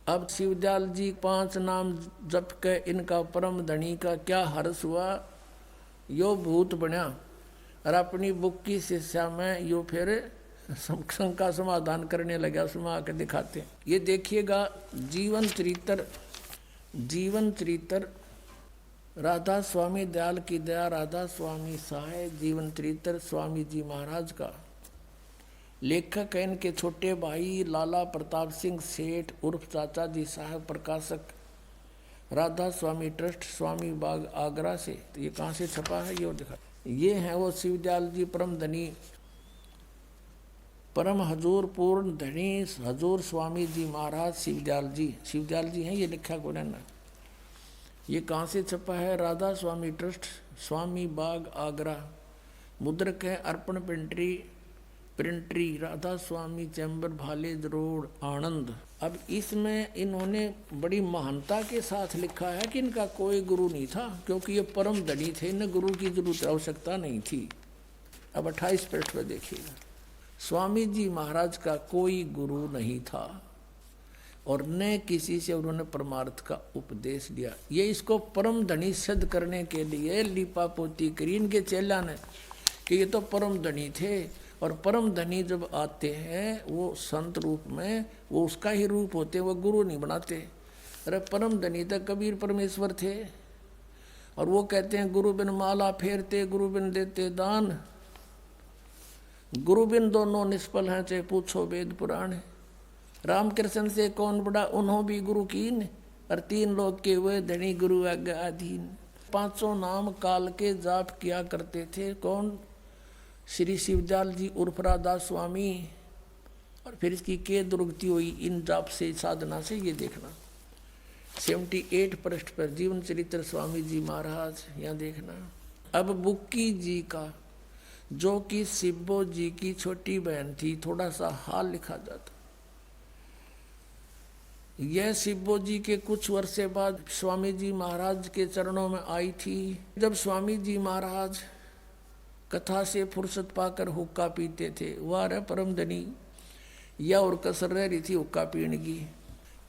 अब शिवदयाल जी 5 नाम जप के इनका परम धनी का क्या हर्ष हुआ, यो भूत बना और अपनी बुक की शिष्या में यो फिर शंका समाधान करने लगा। उसमें आकर दिखाते हैं, ये देखिएगा जीवन चरित्र राधा स्वामी दयाल की दया, राधा स्वामी सहाय, जीवन चरित्र स्वामी जी महाराज का। लेखक हैं इनके छोटे भाई लाला प्रताप सिंह सेठ उर्फ चाचा जी साहब, प्रकाशक राधा स्वामी ट्रस्ट, स्वामी बाग आगरा से। तो ये कहाँ से छपा है, ये दिखा। ये है वो शिवदयाल जी परम धनी, परम हजूर पूर्ण धनी हजूर स्वामी जी महाराज शिवदयाल जी हैं, ये लिखा को ना। ये कहाँ से छपा है, राधा स्वामी ट्रस्ट, स्वामी बाग आगरा। मुद्रक है अर्पण प्रिंट्री राधा स्वामी चैम्बर भालेद रोड आनंद। अब इसमें इन्होंने बड़ी महानता के साथ लिखा है कि इनका कोई गुरु नहीं था, क्योंकि ये परम धनी थे, इन्हें गुरु की जरूरत आवश्यकता नहीं थी। अब 28 पृष्ठ पर देखिएगा, स्वामी जी महाराज का कोई गुरु नहीं था और न किसी से उन्होंने परमार्थ का उपदेश दिया। ये इसको परम धनी सिद्ध करने के लिए लिपा पोती करी इनके चेला ने कि ये तो परम धनी थे, और परम धनी जब आते हैं वो संत रूप में, वो उसका ही रूप होते, वो गुरु नहीं बनाते। अरे परम धनी तक कबीर परमेश्वर थे, और वो कहते हैं गुरु बिन माला फेरते, गुरु बिन देते दान, गुरु बिन दोनों निष्फल हैं, चाहे पूछो वेद पुराण। रामकृष्ण से कौन बड़ा, उन्हों भी गुरु कीन, और 3 लोग के हुए धनी गुरु आज्ञा अधीन। 500 नाम काल के जाप किया करते थे। कौन, श्री शिवदयाल जी उर्फ राधा स्वामी। और फिर इसकी के दुर्गति हुई इन जाप से, साधना से, ये देखना। 78 पृष्ठ पर जीवन चरित्र स्वामी जी महाराज, यहाँ देखना। अब बुक्की जी का, जो कि शिब्बो जी की छोटी बहन थी, थोड़ा सा हाल लिखा जाता। यह शिब्बो जी के कुछ वर्ष बाद स्वामी जी महाराज के चरणों में आई थी। जब स्वामी जी महाराज कथा से फुर्सत पाकर हुक्का पीते थे, वह रे परम धनी या और कसर रह रही थी हुक्का पीने की।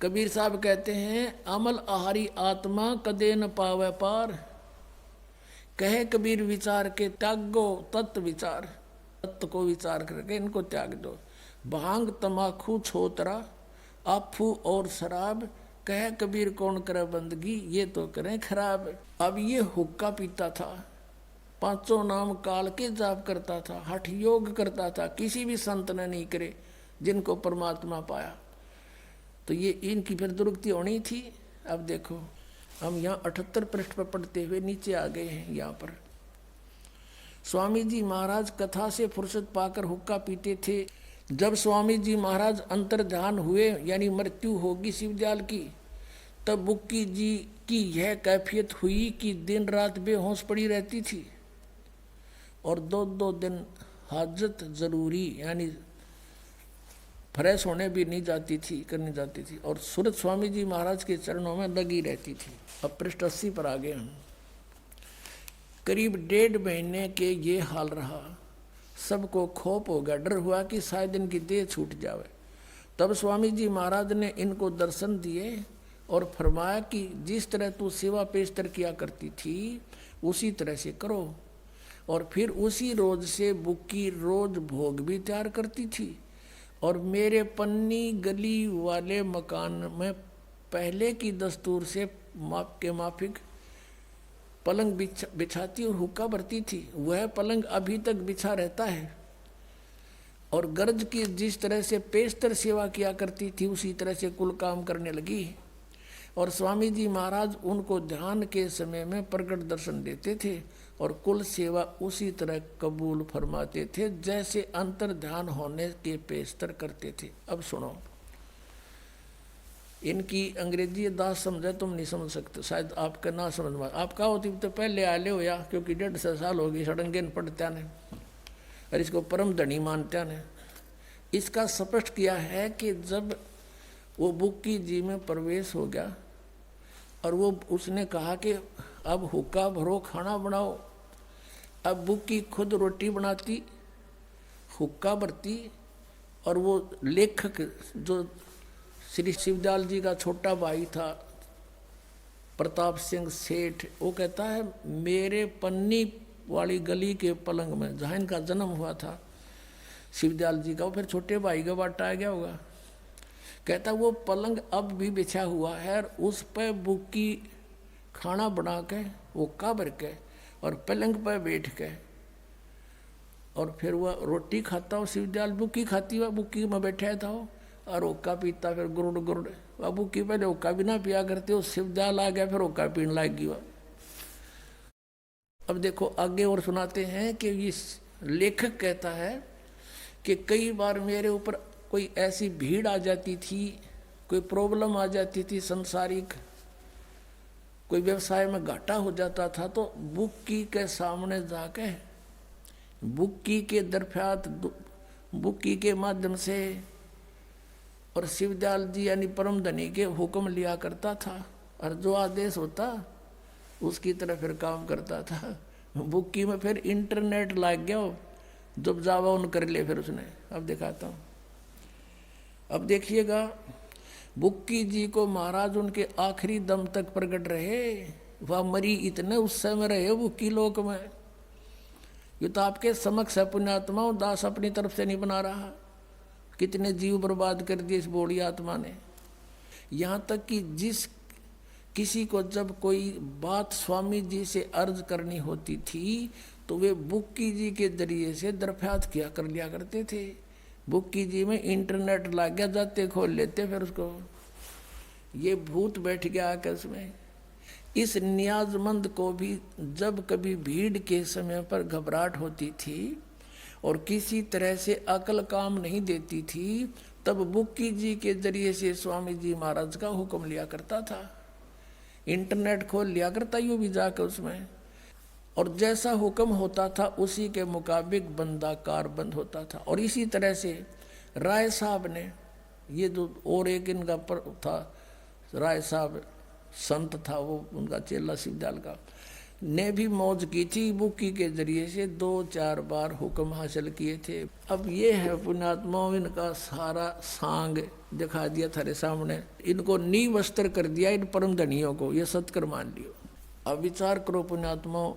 कबीर साहब कहते हैं, अमल आहारी आत्मा कदे न पावे पार, कहे कबीर विचार के त्यागो तत्व विचार। तत्व को विचार करके इनको त्याग दो। भांग तमाखू छोतरा आफू और शराब, कहे कबीर कौन करे बंदगी, ये तो करें खराब। अब ये हुक्का पीता था, 500 नाम काल के जाप करता था, हठ योग करता था, किसी भी संत ने नहीं करे जिनको परमात्मा पाया। तो ये इनकी फिर दुर्गति होनी थी। अब देखो हम यहाँ 78 पृष्ठ पर पढ़ते हुए नीचे आ गए हैं। यहाँ पर स्वामी जी महाराज कथा से फुर्सत पाकर हुक्का पीते थे। जब स्वामी जी महाराज अंतर्ध्यान हुए, यानी मृत्यु होगी शिवदयाल की, तब बुक्की जी की यह कैफियत हुई कि दिन रात बेहोश पड़ी रहती थी, और 2-2 दिन हाजत जरूरी, यानी फ्रेश होने भी नहीं जाती थी, करनी जाती थी, और सूरत स्वामी जी महाराज के चरणों में लगी रहती थी। अब पृष्ठ 80 पर आ गए हम। करीब 1.5 महीने के ये हाल रहा। सबको खोप हो गया, डर हुआ कि शायद इनकी देह छूट जावे। तब स्वामी जी महाराज ने इनको दर्शन दिए और फरमाया कि जिस तरह तू सेवा पेशतर किया करती थी उसी तरह से करो। और फिर उसी रोज से बुक्की रोज भोग भी तैयार करती थी, और मेरे पन्नी गली वाले मकान में पहले की दस्तूर से माप के माफिक पलंग बिछाती और हुक्का भरती थी। वह पलंग अभी तक बिछा रहता है, और गर्ज की जिस तरह से पेशतर सेवा किया करती थी उसी तरह से कुल काम करने लगी। और स्वामी जी महाराज उनको ध्यान के समय में प्रकट दर्शन देते थे, और कुल सेवा उसी तरह कबूल फरमाते थे जैसे अंतर ध्यान होने के पेशतर करते थे। अब सुनो, इनकी अंग्रेजी दास समझे तुम नहीं समझ सकते, शायद आपका ना समझ में। आपका होती तो पहले आले हो, या क्योंकि 150 साल हो गई सड़ंगेन पढ़त्या ने, और इसको परम धनी मानत्या ने। इसका स्पष्ट किया है कि जब वो बुक्की जी में प्रवेश हो गया, और वो उसने कहा कि अब हुक्का भरो, खाना बनाओ। अब बुक्की खुद रोटी बनाती, हुक्का भरती, और वो लेखक जो श्री शिवदयाल जी का छोटा भाई था प्रताप सिंह सेठ, वो कहता है मेरे पन्नी वाली गली के पलंग में, जहाँ इनका जन्म हुआ था शिवदयाल जी का, वो फिर छोटे भाई का बाटा आ गया होगा। कहता वो पलंग अब भी बिछा हुआ है, उस पर बुक्की खाना बना के वो काबर के और पलंग पर बैठ के और फिर वह रोटी खाता हो, शिवदयाल बुक्की खाती हुआ बुक्की में बैठा था वो, और ओका पीता फिर गुरुड़ गुरुड़। वह बुक्की पहले ओका भी ना पिया करते, वो शिवदयाल आ गया फिर ओका पीने लग गई। अब देखो आगे और सुनाते हैं कि इस लेखक कहता है कि कई बार मेरे ऊपर कोई ऐसी भीड़ आ जाती थी, कोई प्रॉब्लम आ जाती थी संसारिक, कोई व्यवसाय में घाटा हो जाता था, तो बुक्की के सामने जाके बुक्की के दरफ्यात बुक्की के माध्यम से और शिवदयाल जी यानी परम धनी के हुक्म लिया करता था, और जो आदेश होता उसकी तरह फिर काम करता था। बुक्की में फिर इंटरनेट लग गया, जब जावा उन कर ले फिर उसने। अब दिखाता हूँ, अब देखिएगा बुक्की जी को महाराज उनके आखिरी दम तक प्रकट रहे, वह मरी इतने उस समय रहे बुक्की लोक में। ये तो आपके समक्ष है पुण्यात्मा, दास अपनी तरफ से नहीं बना रहा, कितने जीव बर्बाद कर दिए इस बोड़ी आत्मा ने। यहाँ तक कि जिस किसी को जब कोई बात स्वामी जी से अर्ज करनी होती थी तो वे बुक्की जी के जरिए से दरफ्यात किया कर लिया करते थे। बुक्की जी में इंटरनेट लग गया, जाते खोल लेते फिर उसको, ये भूत बैठ गया आकर उसमें। इस नियाजमंद को भी जब कभी भीड़ के समय पर घबराहट होती थी और किसी तरह से अकल काम नहीं देती थी, तब बुक्की जी के जरिए से स्वामी जी महाराज का हुक्म लिया करता था, इंटरनेट खोल लिया करता यूँ भी जाकर उसमें, और जैसा हुक्म होता था उसी के मुताबिक बंदा कारबंद होता था। और इसी तरह से राय साहब ने, ये जो और एक इनका पर था राय साहब संत था, वो उनका चेला शिवदयाल का, ने भी मौज की थी, बुक्की के जरिए से 2-4 बार हुक्म हासिल किए थे। अब ये है पुण्यात्माओं, इनका सारा सांग दिखा दिया थारे सामने, इनको नींव अस्त्र कर दिया इन परम धनियों को, ये सत्कर मान लियो। अब विचार करो पुण्यात्माओं,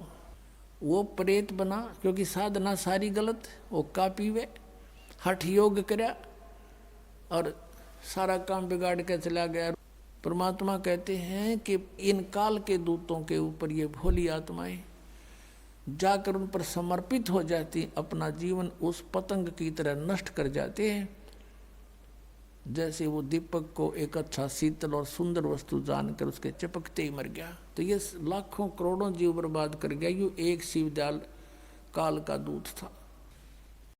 वो प्रेत बना क्योंकि साधना सारी गलत, वो का पीवे हठ योग करया और सारा काम बिगाड़ के चला गया। परमात्मा कहते हैं कि इन काल के दूतों के ऊपर ये भोली आत्माएं जाकर उन पर समर्पित हो जाती, अपना जीवन उस पतंग की तरह नष्ट कर जाते हैं, जैसे वो दीपक को एक अच्छा शीतल और सुंदर वस्तु जानकर उसके चपकते ही मर गया। तो ये लाखों करोड़ों जीव बर्बाद कर गया, यूँ एक शिवदयाल काल का दूत था।